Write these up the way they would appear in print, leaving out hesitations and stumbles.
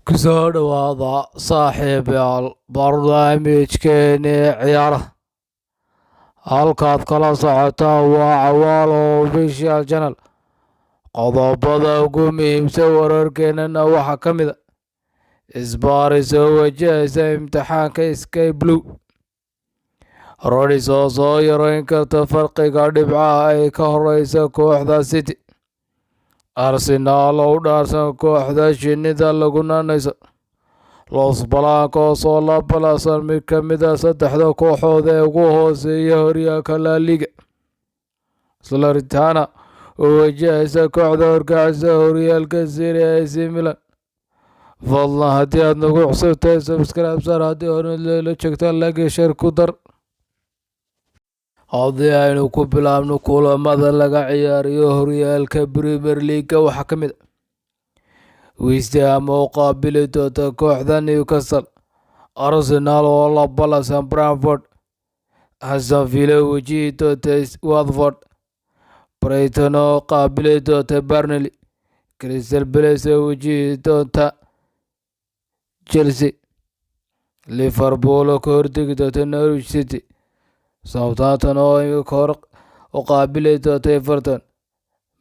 Kusoo dhawaada saaxiibayaal barnaamijkeeni ciyaaraha. Halkaad kala socotaan waa Cawaalo Official Channel. Qodobada ugu muhiimsan wararkeenana waxaa ka mid ah isbaaris oo wajahaysa imtixaanka Sky Blue. Rodgers oo soo yareyn karta farqiga dhibcaha ay ka horeysa kooxda City. Arsenal oo u dhaarsan kooxda shinnida lagu naanayso. Los Blancos oo la ballansan mid ka mid ah saddexda kooxood ee ugu hooseeya horyaalka La Liga. Salernitana oo wajahaysa kooxda horkacaysa horyaalka Serie A AC Milan. Fadlan haddii aad nagu cusubtahay subscribe saar, haddii hore la joogtaan like share ku dar. Haddii aynu ku bilaabno kulamada laga ciyaarayo horyaalka Premier League waxaa ka mid ah West Ham oo qaabili doonta kooxda Newcastle. Arsenal oo la ballansan Brentford. Aston Villa oo wajihi doonta Watford. Brighton oo qaabili doonta Burnley. Crystal Palace oo wajihi doonta Chelsea. Liverpool oo ka hortegi doonta Norwich City. Southampton oo kor u qaabili doonta Everton.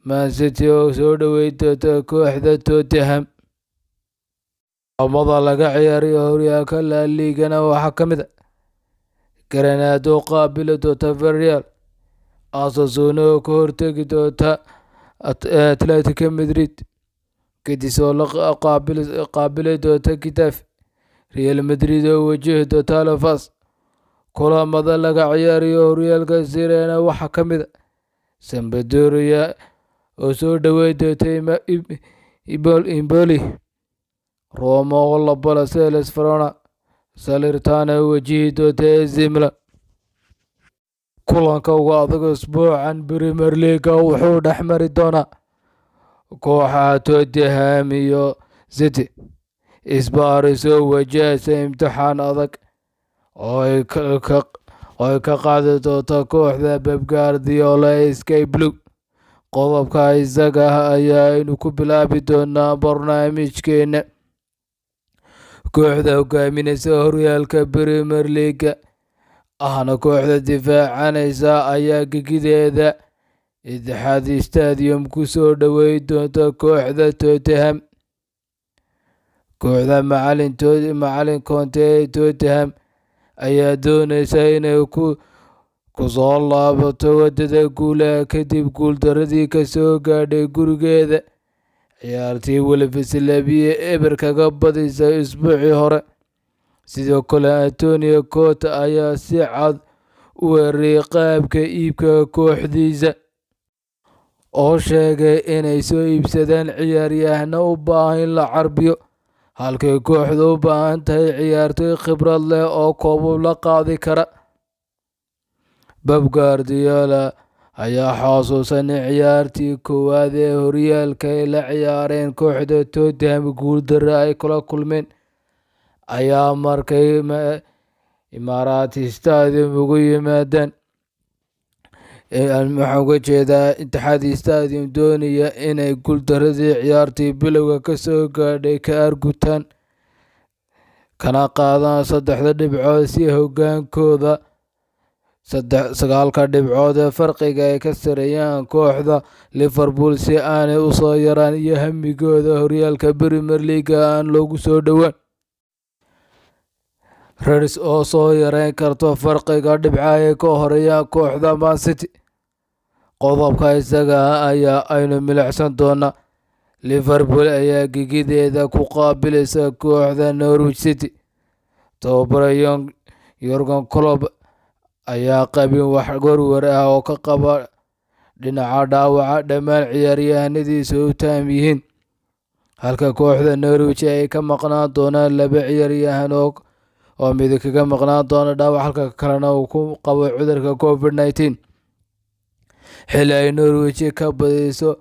Man City oo soo dhaweyn doonta kooxda Tottenham. Kulamada laga ciyaarayo horyaalka La Ligana waxaa ka mid ah Granada oo qaabili doonta Villarreal. Osasuna oo ka hortegi doonta Atletico Madrid. Cadiz oo la qaabili doonta Getafe. Real Madrid oo wajihi doonta Alaves. Kulamada laga ciyaarayo horyaalka Serie A waxaa ka mid ah Sampdoria oo soo dhaweyn doonta Empoli. Roma oo la ballansan Hellas Verona. Salernitana oo wajihi doonta AC Milan. Kulanka ugu adag usbuucan Premier League wuxuu dhex mari doonaa kooxaha Tottenham iyo City. Spurs oo wajahaysa imtixaan adag oo ay ka qaadi doonto kooxda Pep Guardiola ee Sky Blue. Qodobka isaga ah ayaanu ku bilaabi doonaa barnaamijkeena. Kooxda hogaaminaysa horyaalka Premier League ahna kooxda difaacanaysa ayaa gegideeda Etihad Stadium ku soo dhaweyn doonta kooxda Tottenham. Kooxda macalin Conte ee Tottenham ayaa doonaysa inay ku soo laabato wadada guulaha kadib guuldaradii ka soo gaadhay gurigeeda. Ciyaartii Wolves 2-0 kaga badisay usbuucii hore. Sidoo kale Antonio Conte ayaa si cad u weeraray qaabka iibka kooxdiisa oo sheegay inay soo iibsadeen ciyaaryahano u baahan in la carbiyo, halkay kooxdu u baahan tahay ciyaartoy khibrad leh oo koobab la qaadi kara. Pep Guardiola ayaa xasuusan in ciyaartii koowaad ee horyaalka ay la ciyaareen kooxda Tottenham guuldarro ay kula kulmeen ayaa markay Emirates Stadium ugu yimaadeen. Waxaan uga jeedaa Etihad Stadium doonaya inay guuldaradii ciyaartii bilowga ka soo gaadhay ka argutaan kana qaadaan 3 dhibcood si hogaankooda 9 dhibcood ee farqiga ay ka sareeyaan kooxda Liverpool si aanay u soo yaraan iyo hamigooda horyaalka Premier League aan loogu soo dhowaan. Rodgers oo soo yareyn karta farqiga dhibcaha ee ka horeeya kooxda Man City. Qodobka isaga ah ayaa aynu milicsan doonaa. Liverpool ayaa gegideeda ku qaabilaysa kooxda Norwich City. Tababare Jurgen Klopp ayaa qabin wax warwar ah oo ka qaba dhinaca dhaawaca dhammaan ciyaaryahanadiisa u taam yihiin, halka kooxda Norwich ay ka maqnaan doonaan 2 ciyaaryahan oo mid kaga maqnaan doona dhaawac halka kalena uu ku qabo cudurka COVID-19. Xilli ay Norwich ka badiso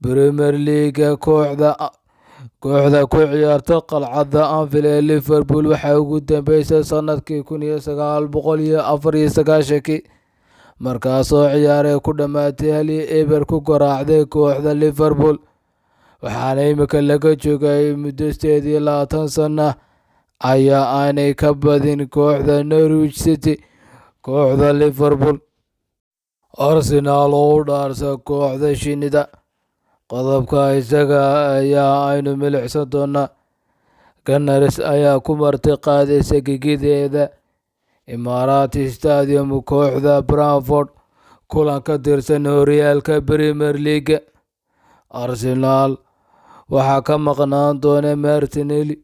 Premier League kooxda ku ciyaarta qalcadda Anfield ee Liverpool waxaa ugu dambeysay sanadkii 1994 markaasoo ciyaaray ku dhammaatay 1-0 ku garaacday kooxda Liverpool. waxaana imika laga joogay muddo 28 sano ayaa aanay ka badin kooxda Norwich City. Kooxda Liverpool, Arsenal oo u dhaarsa kooxda Shinnida. Qodobka isaga ayaa aynu milicsan doonaa. Gunners ayaa ku marti qaadaysa gigideeda Emirates Stadium kooxda Brentford, kulan ka tirsan horyaalka Premier League. Arsenal waxaa ka maqnaan doona Martinelli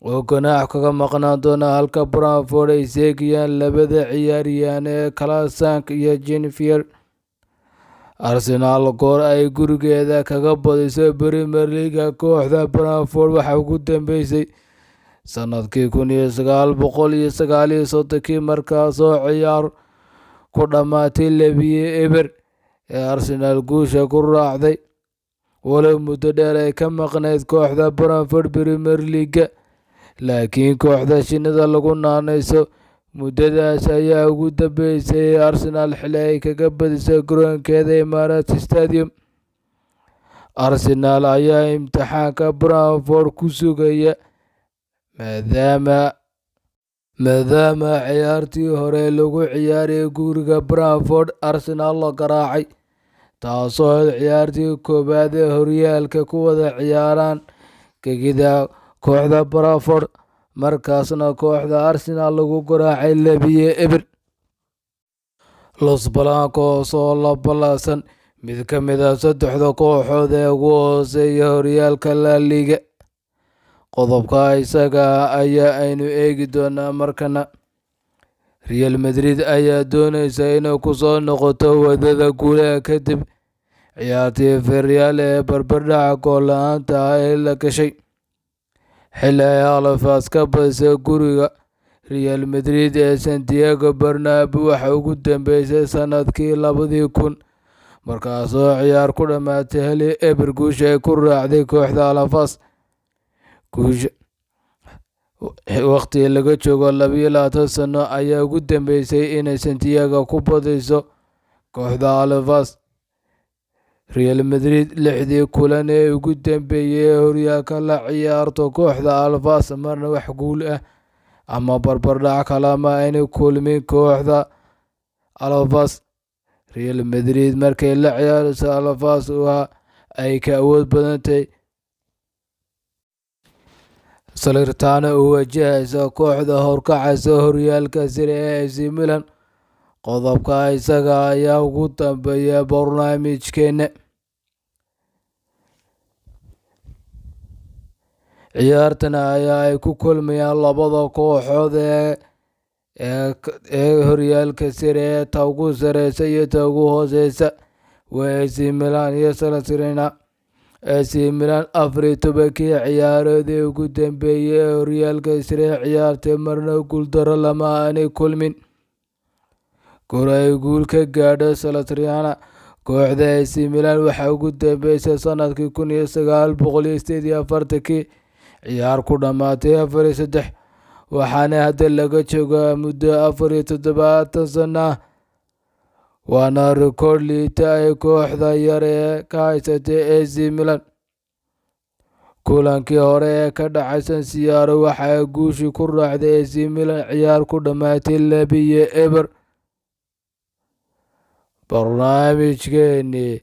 oo ganaax kaga maqnaan doona, halka Brentford ay seegayaan labada ciyaaryahan ee Klaassen iyo Jean-Pierre. Arsenal goor ay gurigeeda kaga badiso Premier League kooxda Brentford waxaa ugu dambeysay sanadkii 1939 markaasoo ciyaar ku dhammaatay 2-0 ee Arsenal guusha ku raacday. walow muddo dheer ay ka maqnayd kooxda Brentford Premier League, laakiin kooxda Shinnida lagu naanayso muddadaas ayaa ugu dambeysay Arsenal xilli ay kaga badisay garoonkeeda Emirates Stadium. Arsenal ayaa imtixaanka Brentford ku sugaya maadaama ciyaartii hore lagu ciyaarayay guriga Brentford Arsenal la garaacay, taasoo ciyaartii koowaad ee horyaalka ku wada ciyaaraan gegida kooxda Brentford, markaasna kooxda Arsenal lagu garaacay 2-0. Los Blancos oo la ballansan mid ka mid ah 3 kooxood ee ugu hooseeya horyaalka La Liga. Qodobka isaga ayaa aynu eegi doonaa markana. Real Madrid ayaa doonaysa inay ku soo noqoto wadada guulaha kadib ciyaartii Villarreal ee barbardhaca gool la'aanta ah ee la gashay. Xilli ay Alaves ka badisay guriga Real Madrid ee Santiago Bernabeu waxa ugu dambeysay sanadkii 2000, markaasoo ciyaar ku dhammaatay 1-0 guusha ay ku raacday kooxda Alaves. Waqti laga joogo 22 sano ayaa ugu dambeysay inay Santiago ku badiso kooxda Alaves. Real Madrid 6 kulan ee ugu dambeeyay horyaalka la ciyaarto kooxda Alaves marna wax guul ah ama barbardhac kalama aynay kulmin kooxda Alaves. Real Madrid markay la ciyaarayso Alaves waa ay ka awood badan tahay, Salernitana u wajahaysa kooxda horkacaysa horyaalka Serie A AC Milan. Qodobka isaga ayaa ugu dambeeya barnaamijkeena. Ciyaartan ayaa ay ku kulmayaan labada kooxood ee horyaalka Serie A, ta ugu sareysa iyo ta ugu hooseysa waa AC Milan iyo Salernitana. AC Milan 14 ciyaaroodii ugu dambeeyay ee horyaalka Serie A ciyaartay marna guuldaro lama aanay kulmin. goor ay guul ka gaadho Salernitana, kooxda AC Milan waxaa ugu dambeysay sanadkii 1948 ciyaar ku dhammaatay 4-3, waxaana hadda laga joogaa muddo 47 sano ah. waana rikoodh liita ay kooxda yar ee ka haysatay AC Milan. kulankii hore ee ka dhacay San Siro waxaa guushii ku raacday AC Milan ciyaar ku dhammaatay 2-0. barnaamijkeennii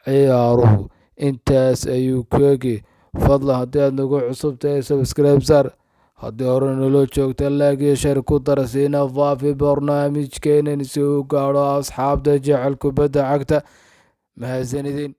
ciyaaruhu intaas ayuu ku egi. fadlan haddii aad nagu cusub tahay subscribe saar, haddii hore nala joogta like iyo share ku dar, siina faafi barnaamijkeenan si uu gaadho asxaabta jecel kubadda cagta. mahadsanidin.